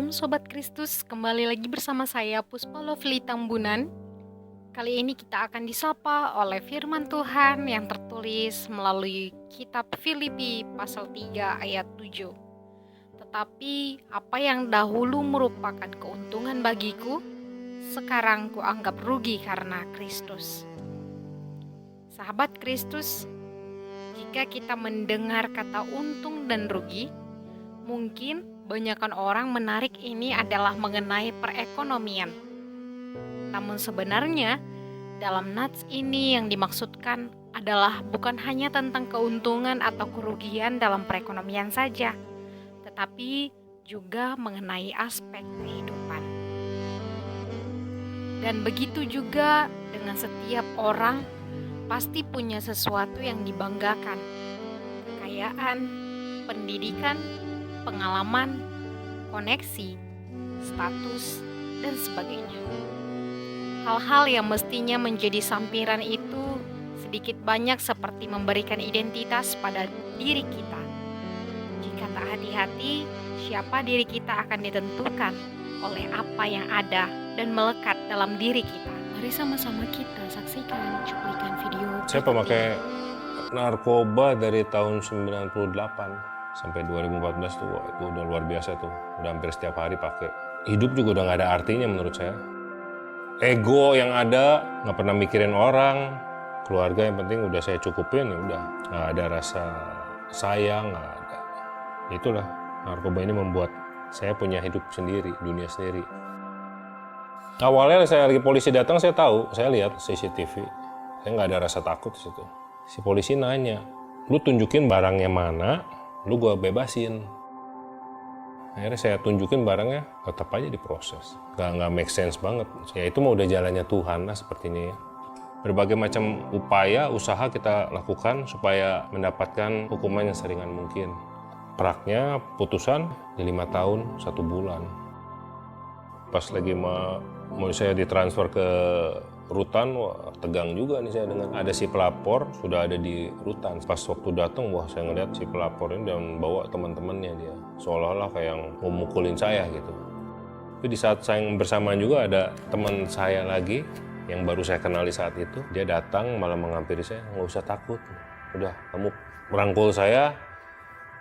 Shalom Sobat Kristus, kembali lagi bersama saya Puspa Lovely Tambunan. Kali ini kita akan disapa oleh firman Tuhan yang tertulis melalui kitab Filipi pasal 3 ayat 7. Tetapi apa yang dahulu merupakan keuntungan bagiku, sekarang kuanggap rugi karena Kristus. Sahabat Kristus, jika kita mendengar kata untung dan rugi, mungkin banyakkan orang menarik ini adalah mengenai perekonomian. Namun sebenarnya dalam nats ini yang dimaksudkan adalah bukan hanya tentang keuntungan atau kerugian dalam perekonomian saja, tetapi juga mengenai aspek kehidupan. Dan begitu juga dengan setiap orang pasti punya sesuatu yang dibanggakan. Kekayaan, pendidikan, pengalaman, koneksi, status, dan sebagainya. Hal-hal yang mestinya menjadi sampiran itu sedikit banyak seperti memberikan identitas pada diri kita. Jika tak hati-hati, siapa diri kita akan ditentukan oleh apa yang ada dan melekat dalam diri kita. Mari sama-sama kita saksikan cuplikan video. Saya pemakai narkoba dari tahun 98 sampai 2014 tuh, itu udah luar biasa tuh. Udah hampir setiap hari pakai. Hidup juga udah gak ada artinya menurut saya. Ego yang ada, gak pernah mikirin orang. Keluarga yang penting udah saya cukupin, ya udah. Gak ada rasa sayang, gak ada. Itulah, narkoba ini membuat saya punya hidup sendiri, dunia sendiri. Awalnya saya lagi polisi datang, saya tahu, saya lihat CCTV. Saya gak ada rasa takut di situ. Si polisi nanya, lu tunjukin barangnya mana, lu gua bebasin. Akhirnya saya tunjukin barangnya, tetap aja diproses. Nggak make sense banget. Ya itu mah udah jalannya Tuhan lah seperti ini ya. Berbagai macam upaya, usaha kita lakukan supaya mendapatkan hukuman yang seringan mungkin. Praknya putusan di 5 tahun 1 bulan. Pas lagi mau saya ditransfer ke rutan, wah tegang juga nih saya dengan ada si pelapor sudah ada di rutan. Pas waktu datang, wah saya ngeliat si pelapor ini dan bawa teman-temannya dia, seolah-olah kayak yang mau mukulin saya gitu. Tapi di saat saya bersamaan juga ada teman saya lagi yang baru saya kenali saat itu, dia datang malah menghampiri saya, nggak usah takut, udah kamu merangkul saya,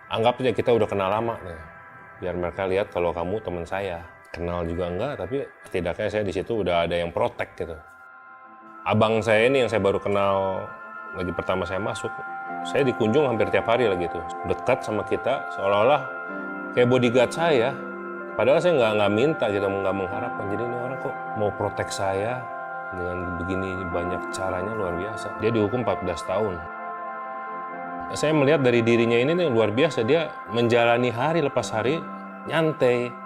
anggap aja kita udah kenal lama nih, biar mereka lihat kalau kamu teman saya. Kenal juga enggak, tapi setidaknya saya di situ udah ada yang protek gitu. Abang saya ini yang saya baru kenal lagi pertama saya masuk, saya dikunjung hampir tiap hari lagi tuh. Dekat sama kita, seolah-olah kayak bodyguard saya. Padahal saya nggak minta gitu, nggak mengharapkan. Jadi ini orang kok mau protek saya dengan begini banyak caranya luar biasa. Dia dihukum 14 tahun. Saya melihat dari dirinya ini nih luar biasa. Dia menjalani hari lepas hari, nyantai,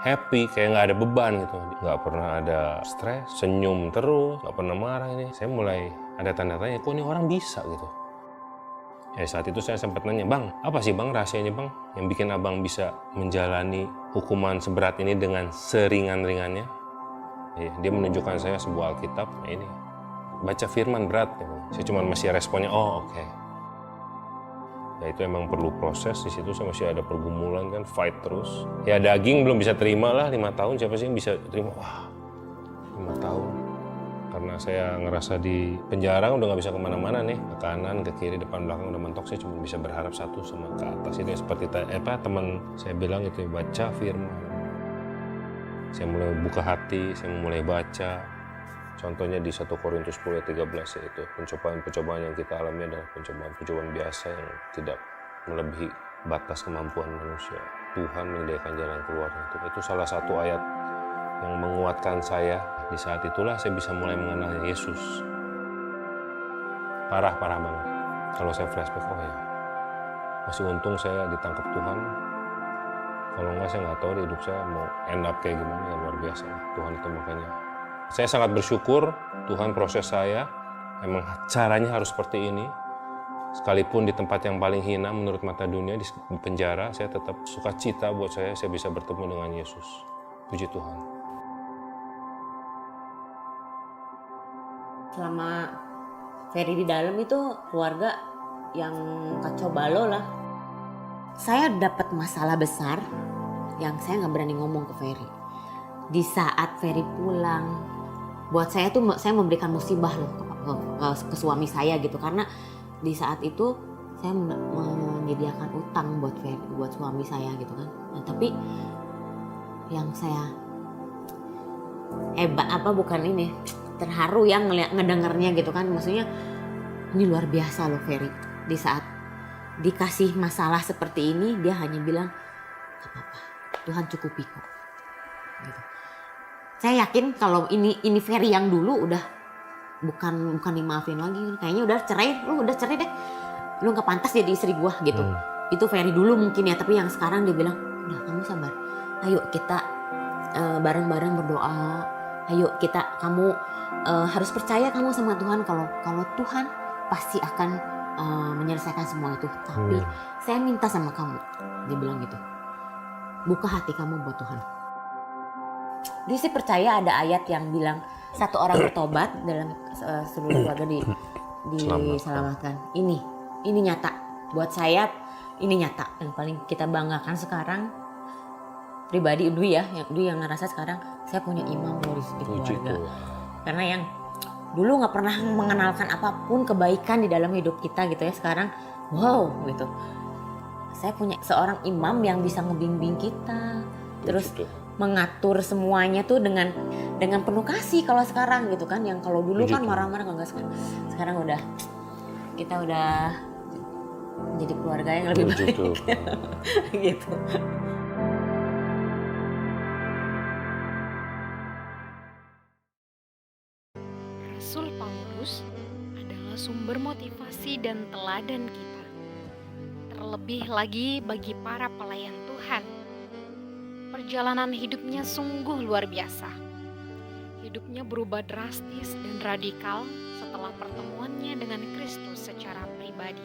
happy, kayak nggak ada beban gitu. Nggak pernah ada stres, senyum terus, nggak pernah marah ini. Saya mulai ada tanda tanya, kok ini orang bisa gitu. Ya saat itu saya sempat nanya, bang, apa sih bang rahasianya bang yang bikin abang bisa menjalani hukuman seberat ini dengan seringan-ringannya? Ya, dia menunjukkan saya sebuah Alkitab, nah ini, baca firman berat. Gitu. Saya cuma masih responnya, oh oke. Ya itu emang perlu proses, di situ saya masih ada pergumulan kan, fight terus. Ya daging belum bisa terima lah 5 tahun, siapa sih yang bisa terima? Wah, 5 tahun. Karena saya ngerasa di penjara udah nggak bisa kemana-mana nih, ke kanan, ke kiri, depan, belakang udah mentok, saya cuma bisa berharap satu sama ke atas. Itu seperti teman saya bilang itu, baca firman. Saya mulai buka hati, saya mulai baca. Contohnya di 1 Korintus 10:13 yaitu pencobaan-pencobaan yang kita alami adalah pencobaan-pencobaan biasa yang tidak melebihi batas kemampuan manusia. Tuhan menyediakan jalan keluarnya. Itu salah satu ayat yang menguatkan saya. Di saat itulah saya bisa mulai mengenal Yesus. Parah banget. Kalau saya flashback, oh ya, masih untung saya ditangkap Tuhan. Kalau enggak saya nggak tahu di hidup saya mau end up kayak gimana, ya luar biasa. Tuhan itu makanya. Saya sangat bersyukur Tuhan proses saya, emang caranya harus seperti ini. Sekalipun di tempat yang paling hina menurut mata dunia, di penjara, saya tetap sukacita buat saya bisa bertemu dengan Yesus. Puji Tuhan. Selama Ferry di dalam itu keluarga yang kacau balau lah. Saya dapat masalah besar yang saya nggak berani ngomong ke Ferry. Di saat Ferry pulang, buat saya tuh saya memberikan musibah loh ke suami saya gitu, karena di saat itu saya menyediakan utang buat Ferry, buat suami saya gitu kan. Nah, tapi yang saya terharu yang ngedengarnya gitu kan, maksudnya ini luar biasa loh Ferry. Di saat dikasih masalah seperti ini, dia hanya bilang gak apa-apa, Tuhan cukupi kok gitu. Saya yakin kalau ini Ferry yang dulu udah bukan dimaafin lagi, kayaknya udah cerai deh, lu nggak pantas jadi istri gua gitu. Itu Ferry dulu mungkin ya, tapi yang sekarang dia bilang udah, kamu sabar, ayo kita bareng-bareng berdoa, ayo kamu harus percaya kamu sama Tuhan, kalau Tuhan pasti akan menyelesaikan semua itu. Tapi saya minta sama kamu, dia bilang gitu, buka hati kamu buat Tuhan. Dia sih percaya ada ayat yang bilang satu orang bertobat dalam seluruh keluarga diselamatkan. Ini nyata buat saya, ini nyata. Yang paling kita banggakan sekarang pribadi Dwi yang ngerasa sekarang saya punya imam loh di keluarga. Karena yang dulu nggak pernah mengenalkan apapun kebaikan di dalam hidup kita gitu ya, sekarang wow gitu. Saya punya seorang imam yang bisa ngebimbing kita, terus mengatur semuanya tuh dengan penuh kasih kalau sekarang gitu kan. Yang kalau dulu kan marah-marah, enggak, sekarang udah kita udah jadi keluarga yang lebih baik gitu. Rasul Paulus adalah sumber motivasi dan teladan kita, terlebih lagi bagi para pelayan Tuhan. Perjalanan hidupnya sungguh luar biasa. Hidupnya berubah drastis dan radikal setelah pertemuannya dengan Kristus secara pribadi.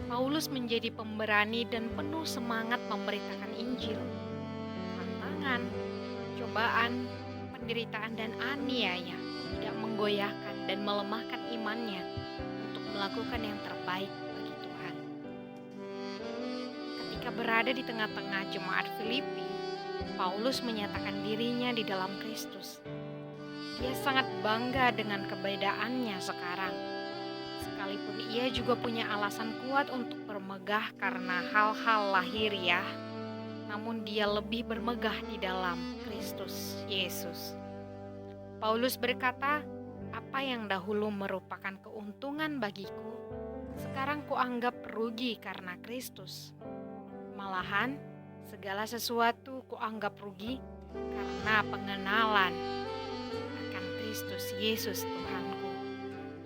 Paulus menjadi pemberani dan penuh semangat memberitakan Injil. Tantangan, cobaan, penderitaan dan aniaya tidak menggoyahkan dan melemahkan imannya untuk melakukan yang terbaik bagi Tuhan. Ketika berada di tengah-tengah jemaat Filipi, Paulus menyatakan dirinya di dalam Kristus. Dia sangat bangga dengan kebedaannya sekarang. Sekalipun ia juga punya alasan kuat untuk bermegah karena hal-hal lahiriah, namun dia lebih bermegah di dalam Kristus Yesus. Paulus berkata, apa yang dahulu merupakan keuntungan bagiku, sekarang kuanggap rugi karena Kristus. Malahan, segala sesuatu kuanggap rugi karena pengenalan akan Kristus Yesus Tuhanku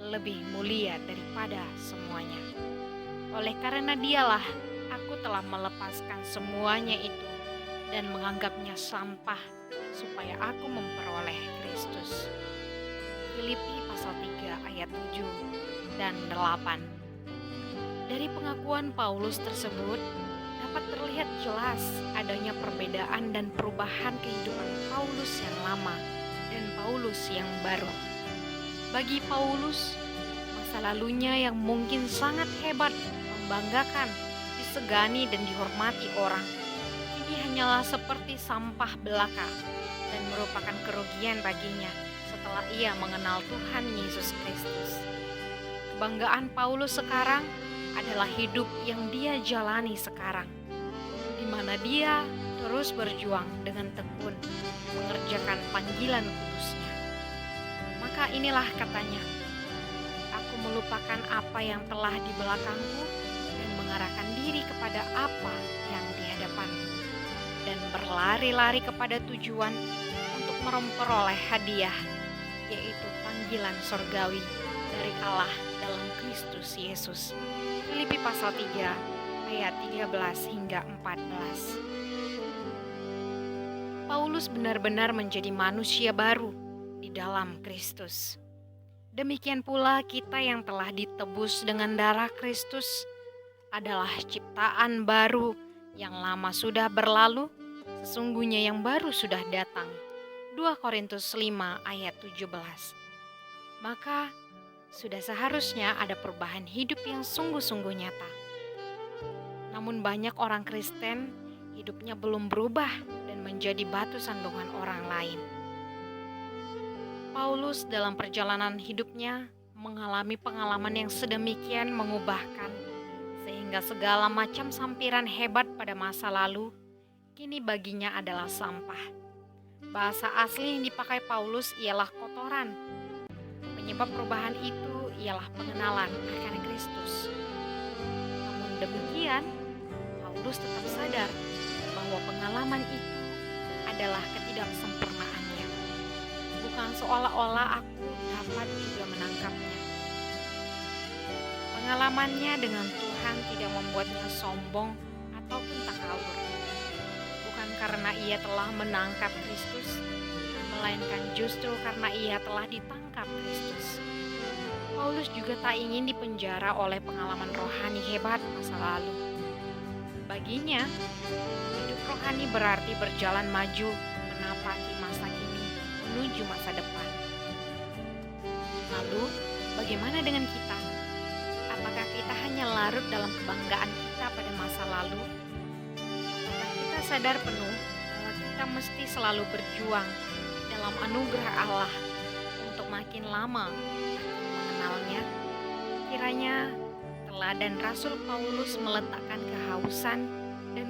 lebih mulia daripada semuanya. Oleh karena dialah aku telah melepaskan semuanya itu dan menganggapnya sampah supaya aku memperoleh Kristus. Filipi pasal 3 ayat 7 dan 8. Dari pengakuan Paulus tersebut dapat terlihat jelas adanya perbedaan dan perubahan kehidupan Paulus yang lama dan Paulus yang baru. Bagi Paulus, masa lalunya yang mungkin sangat hebat, membanggakan, disegani dan dihormati orang, ini hanyalah seperti sampah belaka dan merupakan kerugian baginya setelah ia mengenal Tuhan Yesus Kristus. Kebanggaan Paulus sekarang adalah hidup yang dia jalani sekarang, di mana dia terus berjuang dengan tekun mengerjakan panggilan kudusnya. Maka inilah katanya, aku melupakan apa yang telah di belakangku dan mengarahkan diri kepada apa yang di hadapanku, dan berlari-lari kepada tujuan untuk memperoleh hadiah, yaitu panggilan sorgawi dari Allah dalam Kristus Yesus. Filipi pasal 3 ayat 13 hingga 14. Paulus benar-benar menjadi manusia baru di dalam Kristus. Demikian pula kita yang telah ditebus dengan darah Kristus adalah ciptaan baru, yang lama sudah berlalu, sesungguhnya yang baru sudah datang. 2 Korintus 5 ayat 17. Maka sudah seharusnya ada perubahan hidup yang sungguh-sungguh nyata. Namun banyak orang Kristen hidupnya belum berubah dan menjadi batu sandungan orang lain. Paulus dalam perjalanan hidupnya mengalami pengalaman yang sedemikian mengubahkan, sehingga segala macam sampiran hebat pada masa lalu kini baginya adalah sampah. Bahasa asli yang dipakai Paulus ialah kotoran. Penyebab perubahan itu ialah pengenalan akan Kristus. Namun demikian, Paulus tetap sadar bahwa pengalaman itu adalah ketidaksempurnaannya. Bukan seolah-olah aku dapat juga menangkapnya. Pengalamannya dengan Tuhan tidak membuatnya sombong ataupun takabur. Bukan karena ia telah menangkap Kristus, melainkan justru karena ia telah ditangkap Kristus. Paulus juga tak ingin dipenjara oleh pengalaman rohani hebat masa lalu. Baginya, hidup rohani berarti berjalan maju menapaki masa kini menuju masa depan. Lalu, bagaimana dengan kita? Apakah kita hanya larut dalam kebanggaan kita pada masa lalu? Apakah kita sadar penuh bahwa kita mesti selalu berjuang dalam anugerah Allah untuk makin lama mengenalnya? Kiranya teladan Rasul Paulus meletakkan kehausan